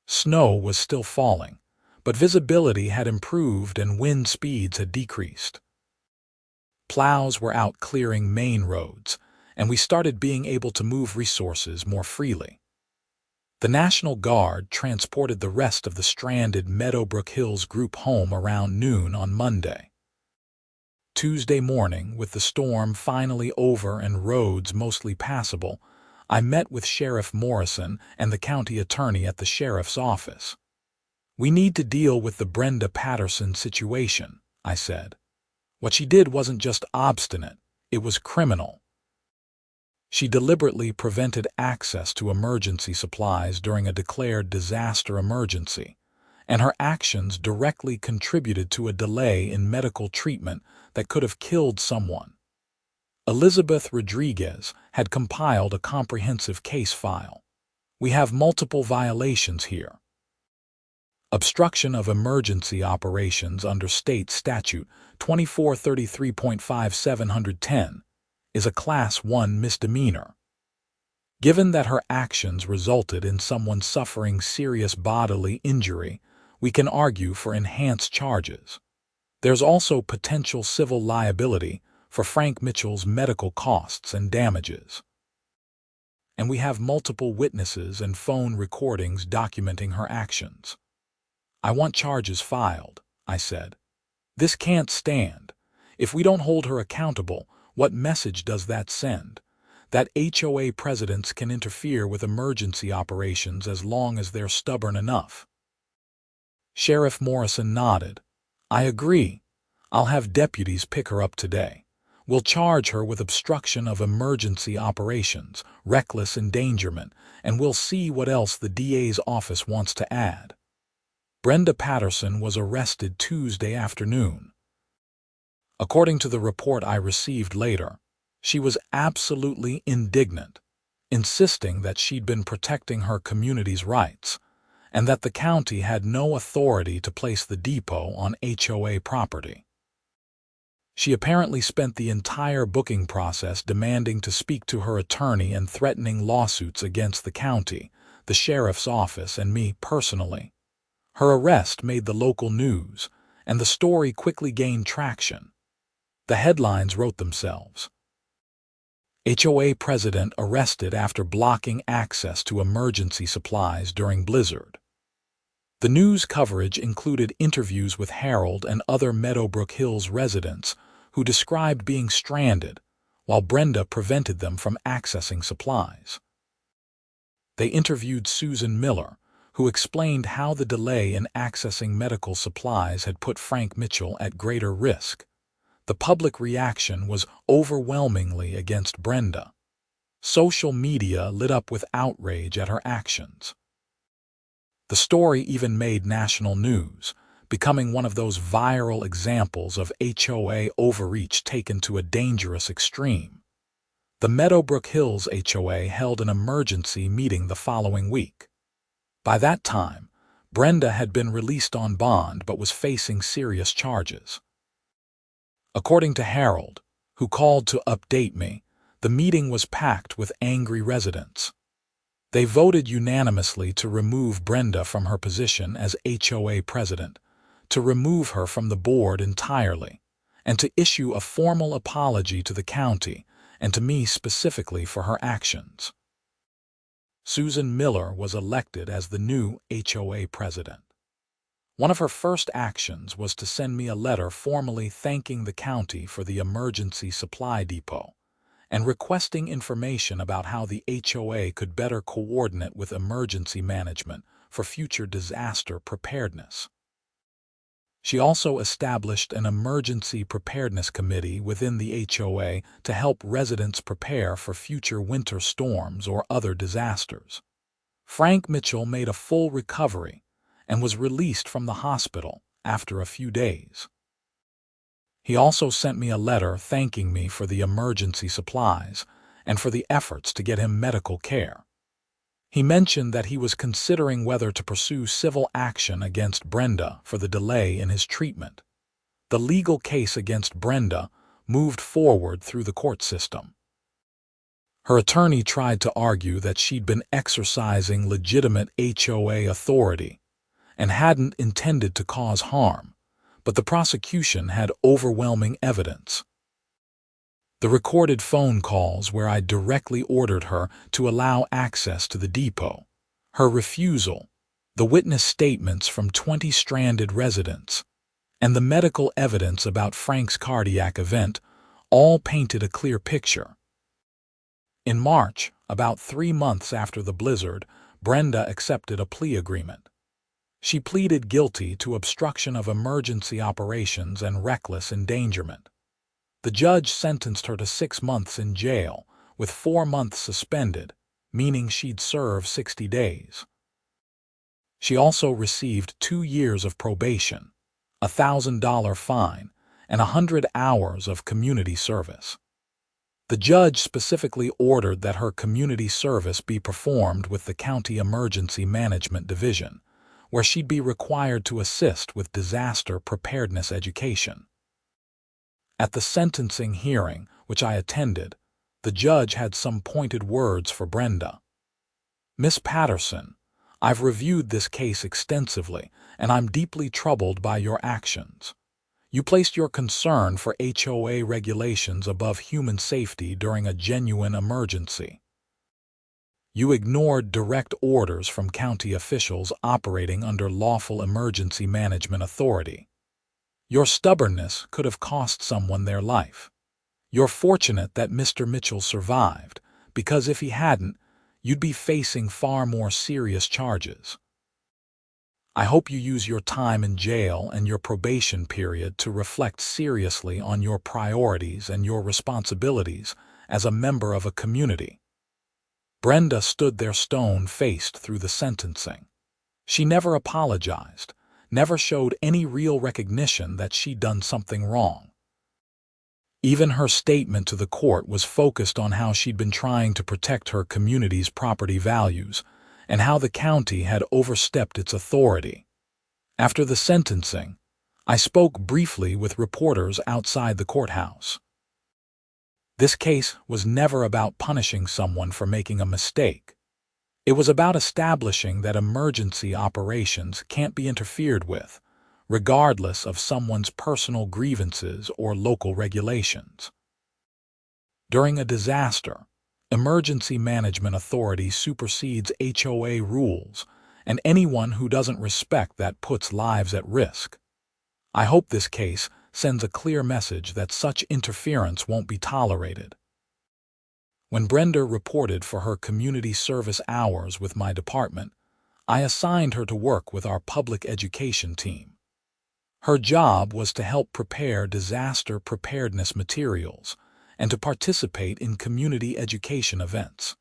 Snow was still falling, but visibility had improved and wind speeds had decreased. Plows were out clearing main roads, and we started being able to move resources more freely. The National Guard transported the rest of the stranded Meadowbrook Hills group home around noon on Monday. Tuesday morning, with the storm finally over and roads mostly passable, I met with Sheriff Morrison and the county attorney at the sheriff's office. "We need to deal with the Brenda Patterson situation," I said. "What she did wasn't just obstinate, it was criminal. She deliberately prevented access to emergency supplies during a declared disaster emergency, and her actions directly contributed to a delay in medical treatment that could have killed someone." Elizabeth Rodriguez had compiled a comprehensive case file. "We have multiple violations here. Obstruction of emergency operations under State Statute 2433.5710 is a Class 1 misdemeanor. Given that her actions resulted in someone suffering serious bodily injury, we can argue for enhanced charges. There's also potential civil liability for Frank Mitchell's medical costs and damages. And we have multiple witnesses and phone recordings documenting her actions. I want charges filed," I said. "This can't stand. If we don't hold her accountable, what message does that send? That HOA presidents can interfere with emergency operations as long as they're stubborn enough." Sheriff Morrison nodded. I agree. I'll have deputies pick her up today. We'll charge her with obstruction of emergency operations, reckless endangerment, and we'll see what else the DA's office wants to add. Brenda Patterson was arrested Tuesday afternoon. According to the report I received later, she was absolutely indignant, insisting that she'd been protecting her community's rights and that the county had no authority to place the depot on HOA property. She apparently spent the entire booking process demanding to speak to her attorney and threatening lawsuits against the county, the sheriff's office, and me personally. Her arrest made the local news, and the story quickly gained traction. The headlines wrote themselves. HOA president arrested after blocking access to emergency supplies during blizzard. The news coverage included interviews with Harold and other Meadowbrook Hills residents who described being stranded while Brenda prevented them from accessing supplies. They interviewed Susan Miller, who explained how the delay in accessing medical supplies had put Frank Mitchell at greater risk. The public reaction was overwhelmingly against Brenda. Social media lit up with outrage at her actions. The story even made national news, becoming one of those viral examples of HOA overreach taken to a dangerous extreme. The Meadowbrook Hills HOA held an emergency meeting the following week. By that time, Brenda had been released on bond but was facing serious charges. According to Harold, who called to update me, the meeting was packed with angry residents. They voted unanimously to remove Brenda from her position as HOA president, to remove her from the board entirely, and to issue a formal apology to the county and to me specifically for her actions. Susan Miller was elected as the new HOA president. One of her first actions was to send me a letter formally thanking the county for the emergency supply depot and requesting information about how the HOA could better coordinate with emergency management for future disaster preparedness. She also established an emergency preparedness committee within the HOA to help residents prepare for future winter storms or other disasters. Frank Mitchell made a full recovery and was released from the hospital after a few days. He also sent me a letter thanking me for the emergency supplies and for the efforts to get him medical care. He mentioned that he was considering whether to pursue civil action against Brenda for the delay in his treatment. The legal case against Brenda moved forward through the court system. Her attorney tried to argue that she'd been exercising legitimate HOA authority and hadn't intended to cause harm, but the prosecution had overwhelming evidence. The recorded phone calls where I directly ordered her to allow access to the depot, her refusal, the witness statements from 20 stranded residents, and the medical evidence about Frank's cardiac event all painted a clear picture. In March, about 3 months after the blizzard, Brenda accepted a plea agreement. She pleaded guilty to obstruction of emergency operations and reckless endangerment. The judge sentenced her to 6 months in jail, with 4 months suspended, meaning she'd serve 60 days. She also received 2 years of probation, a $1,000 fine, and 100 hours of community service. The judge specifically ordered that her community service be performed with the County Emergency Management Division, where she'd be required to assist with disaster preparedness education. At the sentencing hearing, which I attended, the judge had some pointed words for Brenda. Miss Patterson, I've reviewed this case extensively, and I'm deeply troubled by your actions. You placed your concern for HOA regulations above human safety during a genuine emergency. You ignored direct orders from county officials operating under lawful emergency management authority. Your stubbornness could have cost someone their life. You're fortunate that Mr. Mitchell survived, because if he hadn't, you'd be facing far more serious charges. I hope you use your time in jail and your probation period to reflect seriously on your priorities and your responsibilities as a member of a community." Brenda stood there stone-faced through the sentencing. She never apologized, never showed any real recognition that she'd done something wrong. Even her statement to the court was focused on how she'd been trying to protect her community's property values and how the county had overstepped its authority. After the sentencing, I spoke briefly with reporters outside the courthouse. This case was never about punishing someone for making a mistake. It was about establishing that emergency operations can't be interfered with, regardless of someone's personal grievances or local regulations. During a disaster, emergency management authority supersedes HOA rules, and anyone who doesn't respect that puts lives at risk. I hope this case sends a clear message that such interference won't be tolerated. When Brenda reported for her community service hours with my department, I assigned her to work with our public education team. Her job was to help prepare disaster preparedness materials and to participate in community education events.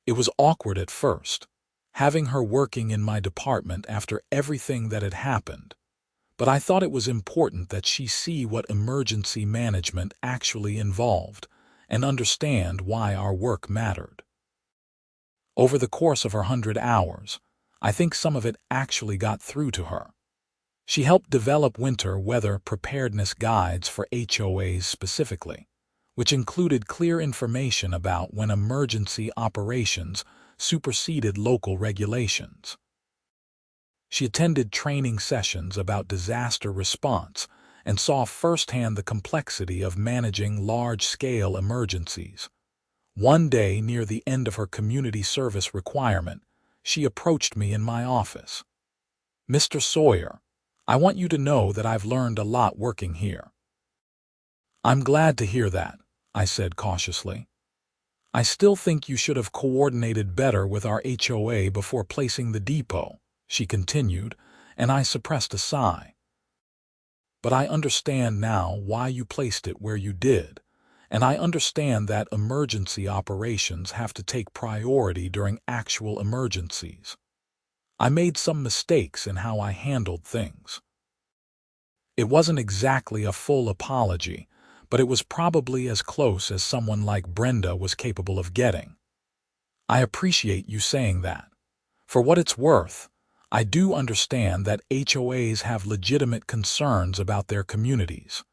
It was awkward at first, having her working in my department after everything that had happened, but I thought it was important that she see what emergency management actually involved and understand why our work mattered. Over the course of her 100 hours, I think some of it actually got through to her. She helped develop winter weather preparedness guides for HOAs specifically, which included clear information about when emergency operations superseded local regulations. She attended training sessions about disaster response and saw firsthand the complexity of managing large-scale emergencies. One day, near the end of her community service requirement, she approached me in my office. "Mr. Sawyer, I want you to know that I've learned a lot working here." "I'm glad to hear that," I said cautiously. "I still think you should have coordinated better with our HOA before placing the depot," she continued, and I suppressed a sigh. "But I understand now why you placed it where you did, and I understand that emergency operations have to take priority during actual emergencies. I made some mistakes in how I handled things." It wasn't exactly a full apology, but it was probably as close as someone like Brenda was capable of getting. "I appreciate you saying that. For what it's worth, I do understand that HOAs have legitimate concerns about their communities.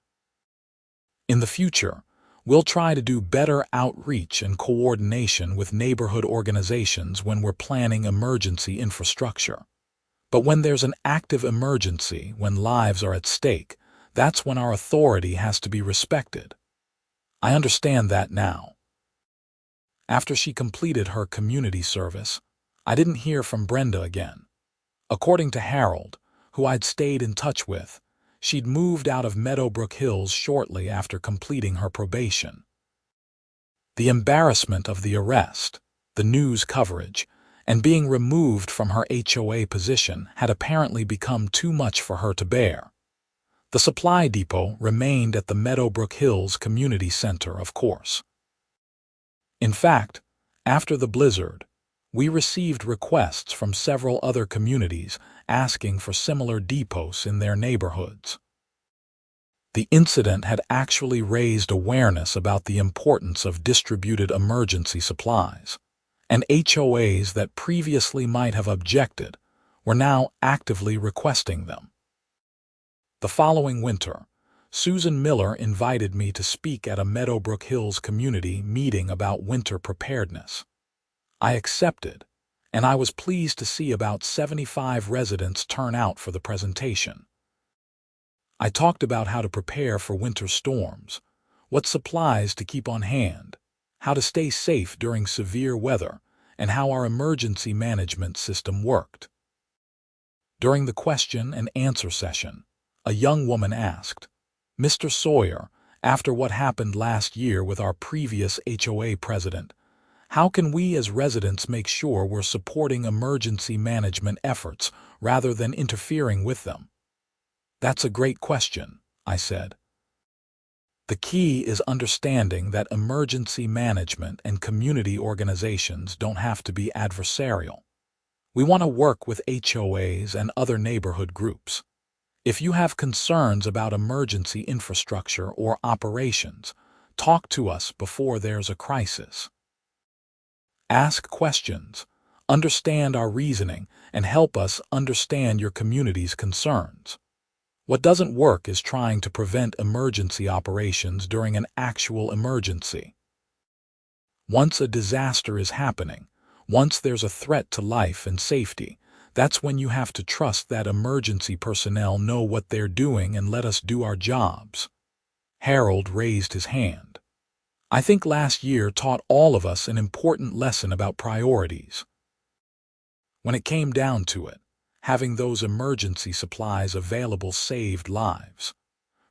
In the future, we'll try to do better outreach and coordination with neighborhood organizations when we're planning emergency infrastructure. But when there's an active emergency, when lives are at stake, that's when our authority has to be respected. I understand that now." After she completed her community service, I didn't hear from Brenda again. According to Harold, who I'd stayed in touch with, she'd moved out of Meadowbrook Hills shortly after completing her probation. The embarrassment of the arrest, the news coverage, and being removed from her HOA position had apparently become too much for her to bear. The supply depot remained at the Meadowbrook Hills Community Center, of course. In fact, after the blizzard, we received requests from several other communities asking for similar depots in their neighborhoods. The incident had actually raised awareness about the importance of distributed emergency supplies, and HOAs that previously might have objected were now actively requesting them. The following winter, Susan Miller invited me to speak at a Meadowbrook Hills community meeting about winter preparedness. I accepted, and I was pleased to see about 75 residents turn out for the presentation. I talked about how to prepare for winter storms, what supplies to keep on hand, how to stay safe during severe weather, and how our emergency management system worked. During the question and answer session, a young woman asked, "Mr. Sawyer, after what happened last year with our previous HOA president, How can we as residents make sure we're supporting emergency management efforts rather than interfering with them? That's a great question, I said. The key is understanding that emergency management and community organizations don't have to be adversarial. We want to work with HOAs and other neighborhood groups. If you have concerns about emergency infrastructure or operations, talk to us before there's a crisis. Ask questions, understand our reasoning, and help us understand your community's concerns. What doesn't work is trying to prevent emergency operations during an actual emergency. Once a disaster is happening, once there's a threat to life and safety, that's when you have to trust that emergency personnel know what they're doing and let us do our jobs. Harold raised his hand. I think last year taught all of us an important lesson about priorities. When it came down to it, having those emergency supplies available saved lives.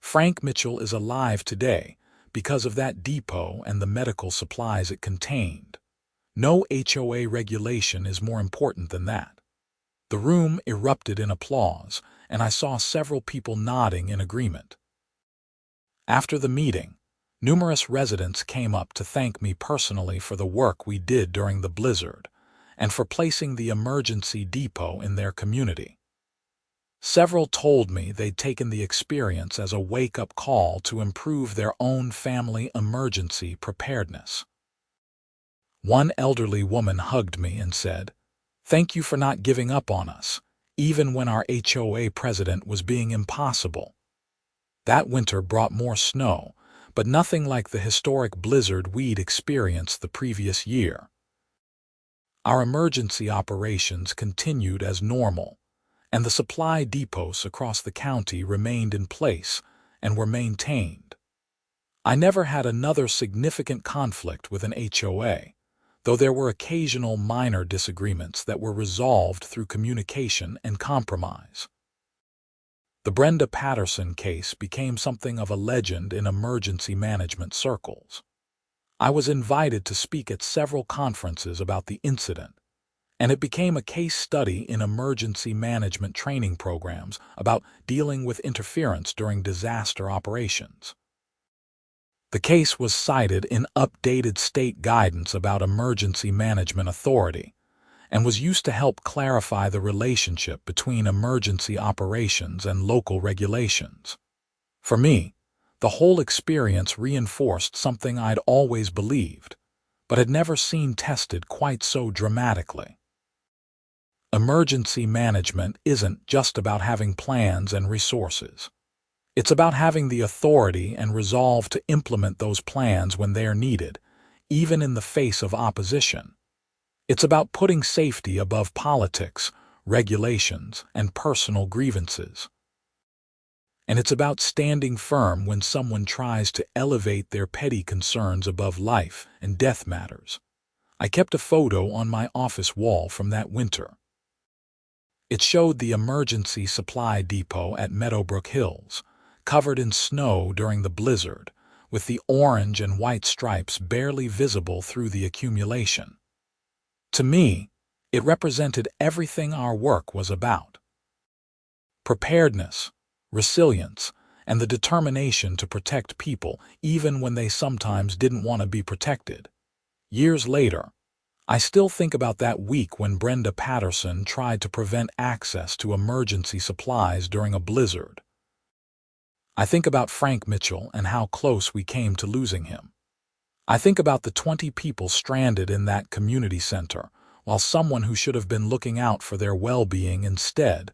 Frank Mitchell is alive today because of that depot and the medical supplies it contained. No HOA regulation is more important than that. The room erupted in applause, and I saw several people nodding in agreement. After the meeting, numerous residents came up to thank me personally for the work we did during the blizzard and for placing the emergency depot in their community. Several told me they'd taken the experience as a wake-up call to improve their own family emergency preparedness. One elderly woman hugged me and said, "Thank you for not giving up on us, even when our HOA president was being impossible." That winter brought more snow, but nothing like the historic blizzard we'd experienced the previous year. Our emergency operations continued as normal, and the supply depots across the county remained in place and were maintained. I never had another significant conflict with an HOA, though there were occasional minor disagreements that were resolved through communication and compromise. The Brenda Patterson case became something of a legend in emergency management circles. I was invited to speak at several conferences about the incident, and it became a case study in emergency management training programs about dealing with interference during disaster operations. The case was cited in updated state guidance about emergency management authority and was used to help clarify the relationship between emergency operations and local regulations. For me, the whole experience reinforced something I'd always believed, but had never seen tested quite so dramatically. Emergency management isn't just about having plans and resources. It's about having the authority and resolve to implement those plans when they're needed, even in the face of opposition. It's about putting safety above politics, regulations, and personal grievances. And it's about standing firm when someone tries to elevate their petty concerns above life and death matters. I kept a photo on my office wall from that winter. It showed the emergency supply depot at Meadowbrook Hills, covered in snow during the blizzard, with the orange and white stripes barely visible through the accumulation. To me, it represented everything our work was about. Preparedness, resilience, and the determination to protect people even when they sometimes didn't want to be protected. Years later, I still think about that week when Brenda Patterson tried to prevent access to emergency supplies during a blizzard. I think about Frank Mitchell and how close we came to losing him. I think about the 20 people stranded in that community center, while someone who should have been looking out for their well-being instead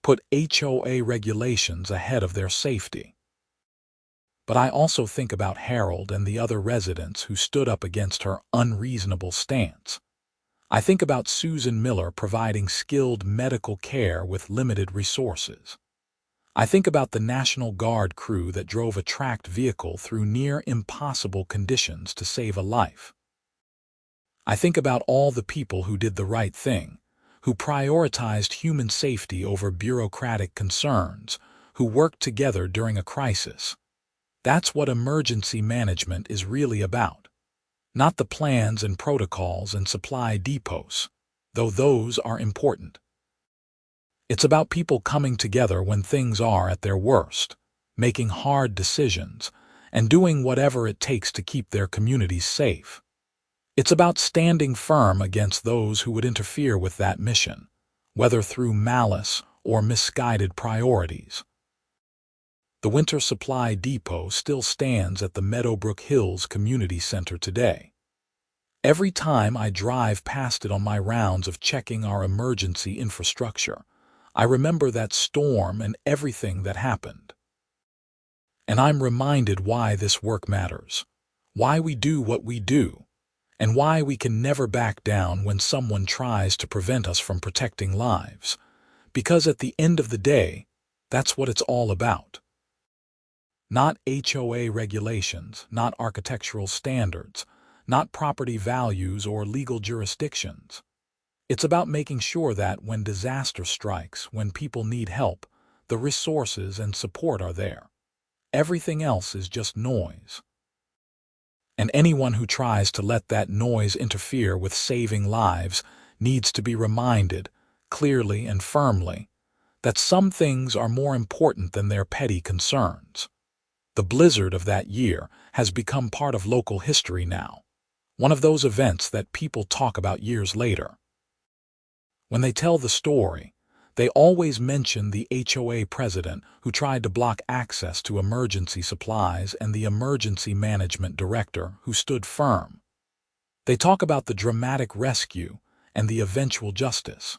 put HOA regulations ahead of their safety. But I also think about Harold and the other residents who stood up against her unreasonable stance. I think about Susan Miller providing skilled medical care with limited resources. I think about the National Guard crew that drove a tracked vehicle through near impossible conditions to save a life. I think about all the people who did the right thing, who prioritized human safety over bureaucratic concerns, who worked together during a crisis. That's what emergency management is really about. not the plans and protocols and supply depots, though those are important. It's about people coming together when things are at their worst, making hard decisions, and doing whatever it takes to keep their communities safe. It's about standing firm against those who would interfere with that mission, whether through malice or misguided priorities. The Winter Supply Depot still stands at the Meadowbrook Hills Community Center today. Every time I drive past it on my rounds of checking our emergency infrastructure, I remember that storm and everything that happened. And I'm reminded why this work matters, why we do what we do, and why we can never back down when someone tries to prevent us from protecting lives. Because at the end of the day, that's what it's all about. Not HOA regulations, not architectural standards, not property values or legal jurisdictions. It's about making sure that when disaster strikes, when people need help, the resources and support are there. Everything else is just noise. And anyone who tries to let that noise interfere with saving lives needs to be reminded, clearly and firmly, that some things are more important than their petty concerns. The blizzard of that year has become part of local history now, one of those events that people talk about years later. When they tell the story, they always mention the HOA president who tried to block access to emergency supplies and the emergency management director who stood firm. They talk about the dramatic rescue and the eventual justice.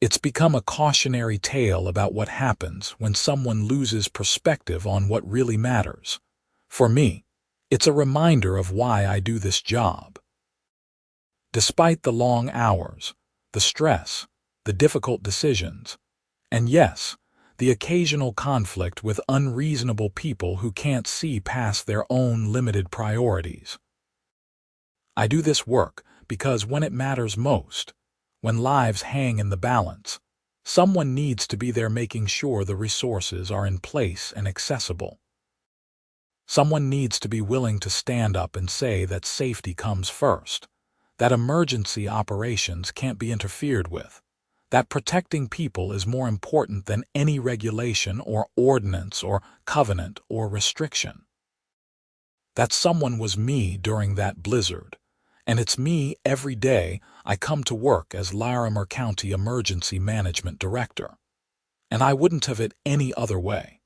It's become a cautionary tale about what happens when someone loses perspective on what really matters. For me, it's a reminder of why I do this job. Despite the long hours, the stress, the difficult decisions, and yes, the occasional conflict with unreasonable people who can't see past their own limited priorities. I do this work because when it matters most, when lives hang in the balance, someone needs to be there making sure the resources are in place and accessible. Someone needs to be willing to stand up and say that safety comes first, that emergency operations can't be interfered with, that protecting people is more important than any regulation or ordinance or covenant or restriction. That someone was me during that blizzard, and it's me every day I come to work as Larimer County Emergency Management Director. And I wouldn't have it any other way.